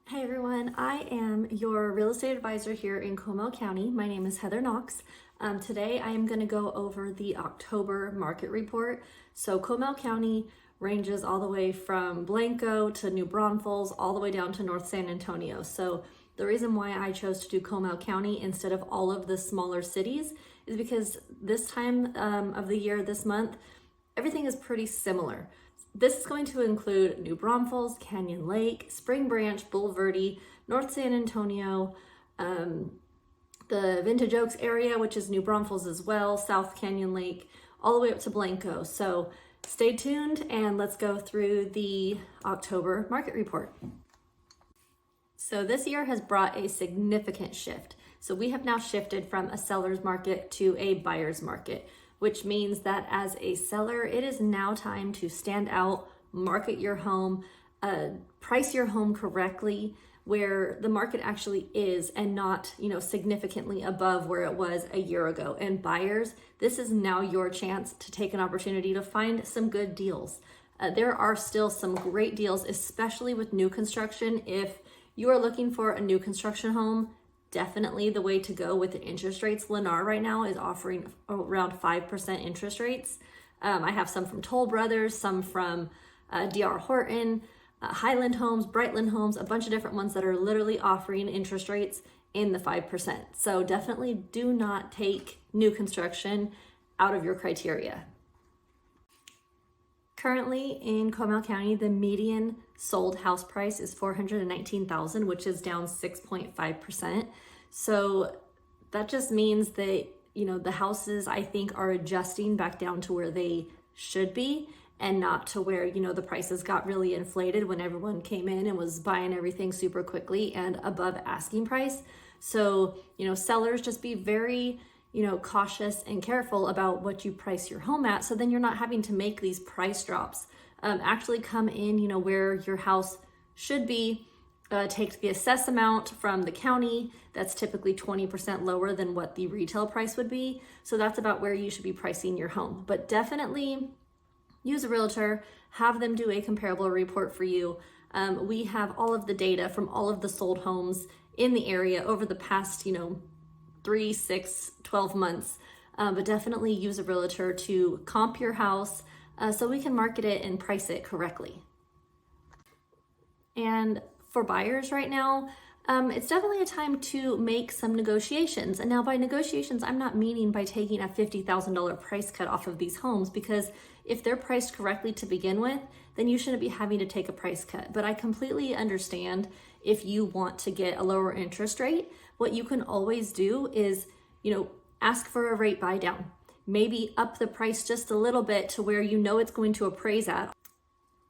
Hi everyone, I am your real estate advisor here in Comal County. My name is Heather Knox. Today I am going to go over the October market report. So Comal County ranges all the way from Blanco to New Braunfels, all the way down to North San Antonio. So the reason why I chose to do Comal County instead of all of the smaller cities is because this time of the year, this month, everything is pretty similar. This is going to include New Braunfels, Canyon Lake, Spring Branch, Bulverde, North San Antonio, the Vintage Oaks area, which is New Braunfels as well, South Canyon Lake, all the way up to Blanco. So stay tuned and let's go through the October market report. So this year has brought a significant shift. So we have now shifted from a seller's market to a buyer's market, which means that as a seller, it is now time to stand out, market your home, price your home correctly where the market actually is and not, significantly above where it was a year ago. And buyers, this is now your chance to take an opportunity to find some good deals. There are still some great deals, especially with new construction. If you are looking for a new construction home, definitely the way to go with the interest rates. Lennar right now is offering around 5% interest rates. I have some from Toll Brothers, some from D.R. Horton, Highland Homes, Brightland Homes, a bunch of different ones that are literally offering interest rates in the 5%. So definitely do not take new construction out of your criteria. Currently in Comal County, the median sold house price is $419,000, which is down 6.5%. So that just means that, the houses I think are adjusting back down to where they should be and not to where, the prices got really inflated when everyone came in and was buying everything super quickly and above asking price. So, sellers, just be very cautious and careful about what you price your home at. So then you're not having to make these price drops. Actually come in, where your house should be. Take the assessed amount from the county. That's typically 20% lower than what the retail price would be. So that's about where you should be pricing your home. But definitely use a realtor, have them do a comparable report for you. We have all of the data from all of the sold homes in the area over the past, 3, 6, 12 months, but definitely use a realtor to comp your house so we can market it and price it correctly. And for buyers right now, it's definitely a time to make some negotiations. And now by negotiations, I'm not meaning by taking a $50,000 price cut off of these homes, because if they're priced correctly to begin with, then you shouldn't be having to take a price cut. But I completely understand if you want to get a lower interest rate. What you can always do is, ask for a rate buy down. Maybe up the price just a little bit to where it's going to appraise at.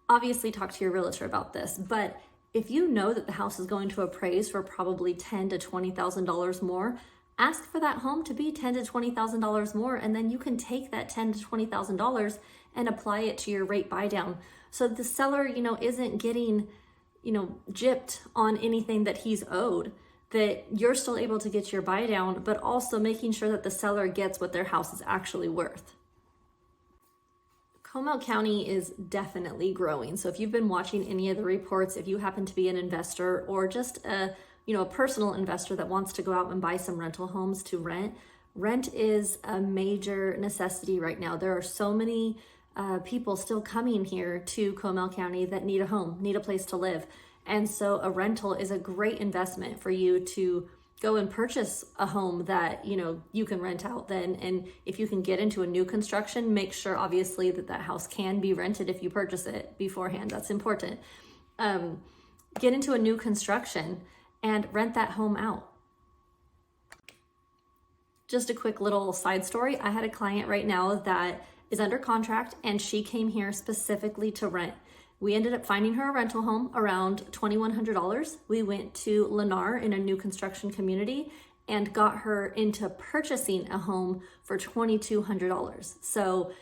Obviously talk to your realtor about this, but if you know that the house is going to appraise for probably $10,000 to $20,000 more, ask for that home to be $10,000 to $20,000 more, and then you can take that $10,000 to $20,000 and apply it to your rate buy down. So the seller, isn't getting, gypped on anything that he's owed, that you're still able to get your buy down, but also making sure that the seller gets what their house is actually worth. Comal County is definitely growing. So if you've been watching any of the reports, if you happen to be an investor or just a personal investor that wants to go out and buy some rental homes to rent is a major necessity right now. There are so many people still coming here to Comal County that need a home, need a place to live. And so a rental is a great investment for you to go and purchase a home that, you can rent out then. And if you can get into a new construction, make sure obviously that house can be rented if you purchase it beforehand. That's important. Get into a new construction and rent that home out. Just a quick little side story. I had a client right now that is under contract and she came here specifically to rent. We ended up finding her a rental home around $2,100. We went to Lennar in a new construction community and got her into purchasing a home for $2,200. So,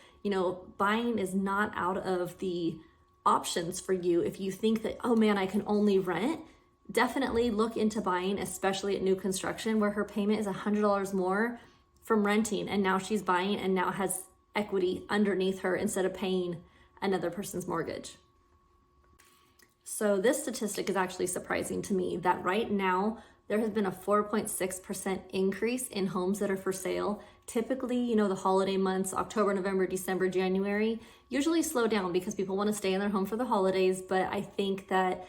buying is not out of the options for you. If you think that, oh man, I can only rent, definitely look into buying, especially at new construction where her payment is $100 more from renting. And now she's buying and now has equity underneath her instead of paying another person's mortgage. So this statistic is actually surprising to me that right now there has been a 4.6% increase in homes that are for sale. Typically, the holiday months, October, November, December, January, usually slow down because people want to stay in their home for the holidays. But I think that,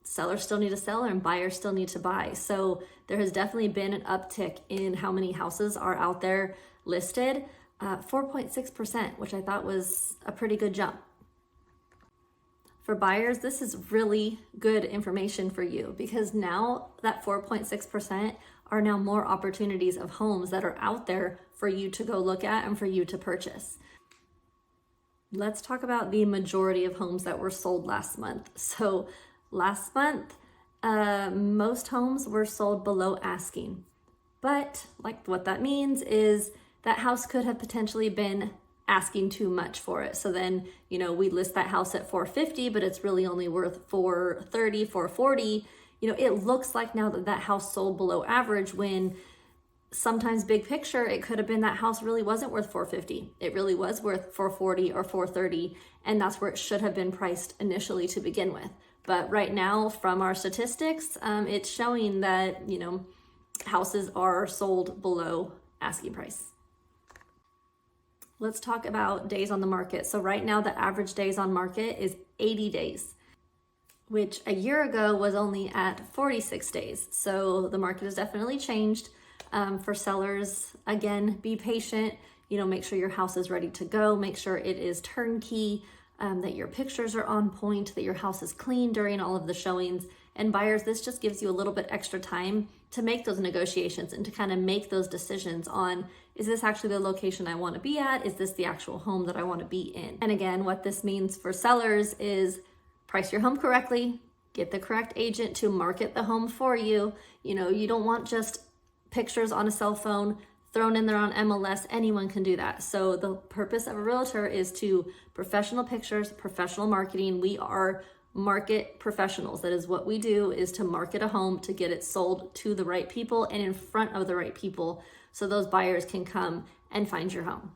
sellers still need to sell and buyers still need to buy. So there has definitely been an uptick in how many houses are out there listed, 4.6%, which I thought was a pretty good jump. For buyers, this is really good information for you because now that 4.6% are now more opportunities of homes that are out there for you to go look at and for you to purchase. Let's talk about the majority of homes that were sold last month. So last month, most homes were sold below asking. But what that means is that house could have potentially been asking too much for it. So then, we list that house at $450, but it's really only worth $430, $440. It looks like now that house sold below average when sometimes big picture, it could have been that house really wasn't worth $450. It really was worth $440 or $430. And that's where it should have been priced initially to begin with. But right now from our statistics, it's showing that, houses are sold below asking price. Let's talk about days on the market. So right now, the average days on market is 80 days, which a year ago was only at 46 days. So the market has definitely changed. For sellers, again, be patient, make sure your house is ready to go, make sure it is turnkey, that your pictures are on point, that your house is clean during all of the showings. And buyers, this just gives you a little bit extra time to make those negotiations and to kind of make those decisions on, is this actually the location I want to be at? Is this the actual home that I want to be in? And again, what this means for sellers is price your home correctly, get the correct agent to market the home for you. You don't want just pictures on a cell phone thrown in there on MLS. Anyone can do that. So the purpose of a realtor is to professional pictures, professional marketing. We are market professionals. That is what we do, is to market a home, to get it sold to the right people and in front of the right people so those buyers can come and find your home.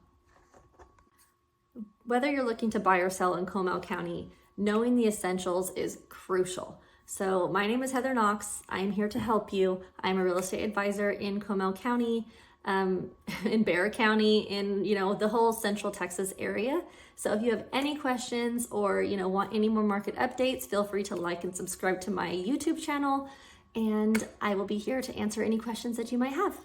Whether you're looking to buy or sell in Comal County, knowing the essentials is crucial. So my name is Heather Knox. I'm here to help you. I'm a real estate advisor in Comal County, in Bear County, in the whole Central Texas area. So if you have any questions or want any more market updates, feel free to like and subscribe to my YouTube channel, and I will be here to answer any questions that you might have.